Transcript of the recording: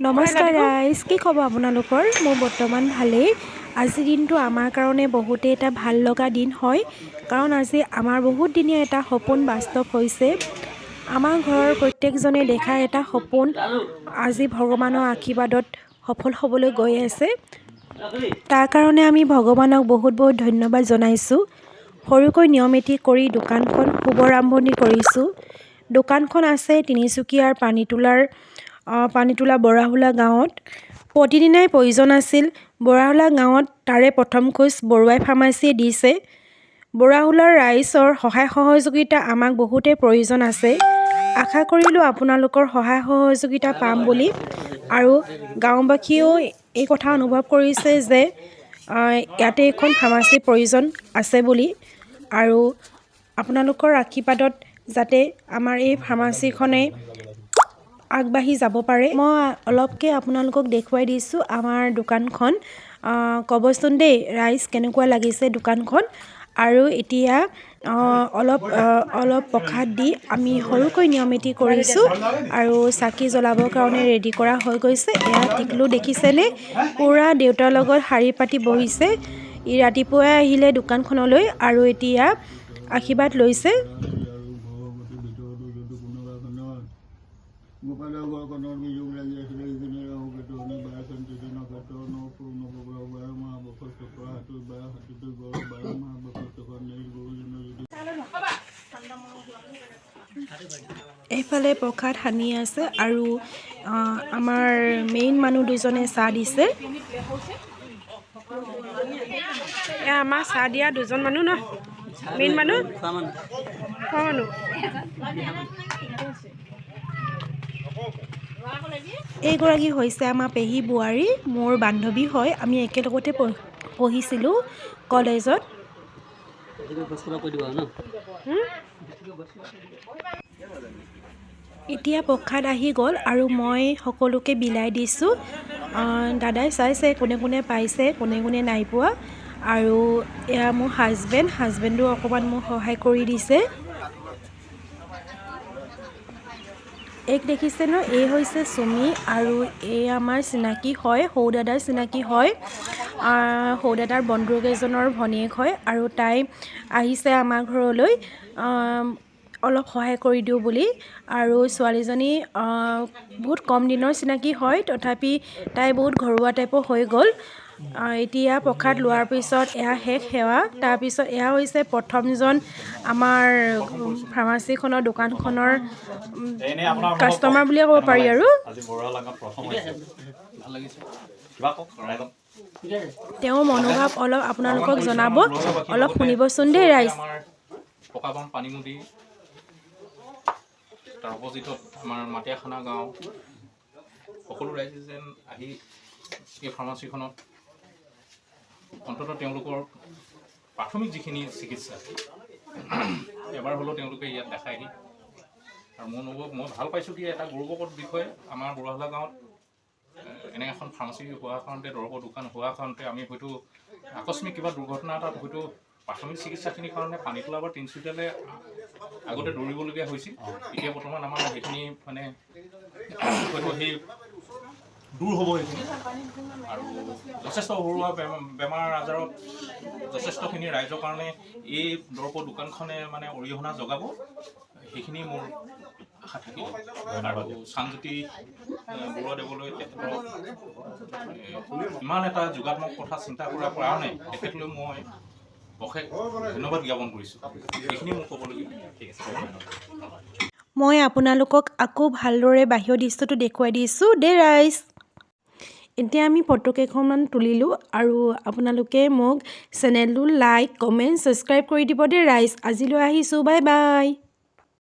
নমস্কাৰ ৰাইজ, কি খবৰ আপোনালোকৰ? মোৰ বৰ্তমান ভালেই। আজিৰ দিনটো আমাৰ কাৰণে বহুতেই এটা ভাল লগা দিন হয়, কাৰণ আজি আমাৰ বহুত দিনীয়া এটা সপোন বাস্তৱ হৈছে। আমাৰ ঘৰৰ প্ৰত্যেকজনে দেখা এটা সপোন আজি ভগৱানৰ আশীৰ্বাদত সফল হ'বলৈ গৈ আছে। তাৰ কাৰণে আমি ভগৱানক বহুত বহুত ধন্যবাদ জনাইছোঁ। সৰুকৈ নিয়ম এটি কৰি দোকানখন শুভ আৰম্ভণি কৰিছোঁ। দোকানখন আছে তিনিচুকীয়াৰ পানীতোলা বৰাহোলা গাঁৱত। প্ৰতিদিনাই প্ৰয়োজন আছিল বৰাহোলা গাঁৱত, তাৰে প্ৰথম খোজ বৰুৱাই ফাৰ্মাচীয়ে দিছে। বৰাহোলাৰ ৰাইজৰ সহায় সহযোগিতা আমাক বহুতেই প্ৰয়োজন আছে। আশা কৰিলোঁ আপোনালোকৰ সহায় সহযোগিতা পাম বুলি, আৰু গাঁওবাসীয়েও এই কথা অনুভৱ কৰিছে যে ইয়াতে এখন ফাৰ্মাচীৰ প্ৰয়োজন আছে বুলি, আৰু আপোনালোকৰ আশীৰ্বাদত যাতে আমাৰ এই ফাৰ্মাচীখনে আগবাঢ়ি যাব পাৰে। মই অলপকৈ আপোনালোকক দেখুৱাই দিছোঁ আমাৰ দোকানখন। ক'বচোন দেই ৰাইজ, কেনেকুৱা লাগিছে দোকানখন। আৰু এতিয়া অলপ প্ৰসাদ দি আমি সৰুকৈ নিয়ম এটি কৰিছোঁ, আৰু চাকি জ্বলাবৰ কাৰণে ৰেডি কৰা হৈ গৈছে। এয়া টিকলু দেখিছেনে, পূৰা দেউতাৰ লগত শাৰী পাতি বহিছে। ই ৰাতিপুৱাই আহিলে দোকানখনলৈ আৰু এতিয়া আশীৰ্বাদ লৈছে। এইফালে প্ৰসাদ সানি আছে, আৰু আমাৰ মেইন মানুহ দুজনে চাহ দিছে। এয়া আমাৰ চাহ দিয়া দুজন মানুহ ন, মেইন মানুহ খোৱা মানুহ। এইগৰাকী হৈছে আমাৰ পেহী বোৱাৰী, মোৰ বান্ধৱী হয়। আমি একেলগতে পঢ়িছিলোঁ কলেজত। এতিয়া প্ৰসাদ আহি গ'ল আৰু মই সকলোকে বিলাই দিছোঁ। দাদাই চাইছে কোনে কোনে পাইছে, কোনে কোনে নাই পোৱা। আৰু এয়া মোৰ হাজবেণ্ডো অকণমান মোক সহায় কৰি দিছে। এইক দেখিছে ন, এই হৈছে চুমি, আৰু এই আমাৰ চিনাকি হয়, সৰু দাদাৰ চিনাকি হয়। সৰু দাদাৰ বন্ধু কেইজনৰ ভনীয়েক হয়, আৰু তাই আহিছে আমাৰ ঘৰলৈ অলপ সহায় কৰি দিওঁ বুলি। আৰু ছোৱালীজনী বহুত কম দিনৰ চিনাকি হয়, তথাপি তাই বহুত ঘৰুৱা টাইপৰ হৈ গ'ল। এতিয়া প্ৰসাদ লোৱাৰ পিছত এয়া শেষ সেৱা। তাৰপিছত এয়া হৈছে প্ৰথমজন আমাৰ ফাৰ্মাচীখনৰ দোকানখনৰ কাষ্টমাৰ বুলিয়ে ক'ব পাৰি। আৰু তেওঁৰ মনোভাৱ অলপ আপোনালোকক জনাব, অলপ শুনিবচোন দেই ৰাইজ। পকাবাম পানীমুদি, তাৰ অপজিটত আমাৰ মাটিয়াখানা গাঁও। সকলো ৰাইজে যেন আহি এই ফাৰ্মাচীখনত অন্ততঃ তেওঁলোকৰ প্ৰাথমিক যিখিনি চিকিৎসা এবাৰ হ'লেও তেওঁলোকে ইয়াত দেখায়হি। আৰু মই ভাল পাইছোঁ কি এটা গৌৰৱৰ বিষয়, আমাৰ বৰাহোলা গাঁৱত এনে এখন ফাৰ্মাচী হোৱাৰ কাৰণতে, দৰৱৰ দোকান হোৱাৰ কাৰণতে আমি হয়তো আকস্মিক কিবা দুৰ্ঘটনা এটাত হয়তো প্ৰাথমিক চিকিৎসাখিনিৰ কাৰণে পানীতোলা বা তিনিচুকীয়ালৈ আগতে দৌৰিবলগীয়া হৈছিল। এতিয়া বৰ্তমান আমাৰ সেইখিনি মানে হয়তো সেই দূৰ হ'ব সেইখিনি, আৰু যথেষ্ট ঘৰুৱা বেমাৰ আজাৰত যথেষ্টখিনি ৰাইজৰ কাৰণে এই দৰৱৰ দোকানখনে মানে অৰিহণা যোগাব, সেইখিনি মোৰ আশা থাকিল। আৰু চানজ্যোতি বৰুৱাদেৱলৈ তেখেতক ইমান এটা যোগাত্মক কথা চিন্তা কৰাৰ কাৰণে তেখেতলৈ মই অশেষ ধন্যবাদ জ্ঞাপন কৰিছোঁ। এইখিনি মোৰ ক'বলগীয়া। ঠিক আছে। মই আপোনালোকক আকৌ ভালদৰে বাহিৰৰ দৃশ্যটো দেখুৱাই দিছোঁ দেই ৰাইজ। এতিয়া আমি ফটো কেইখনমান তুলিলোঁ, আৰু আপোনালোকে মোক চেনেলটো লাইক, কমেণ্ট, ছাবস্ক্ৰাইব কৰি দিব দেই ৰাইজ। আজিলৈ আহিছোঁ, বাই বাই।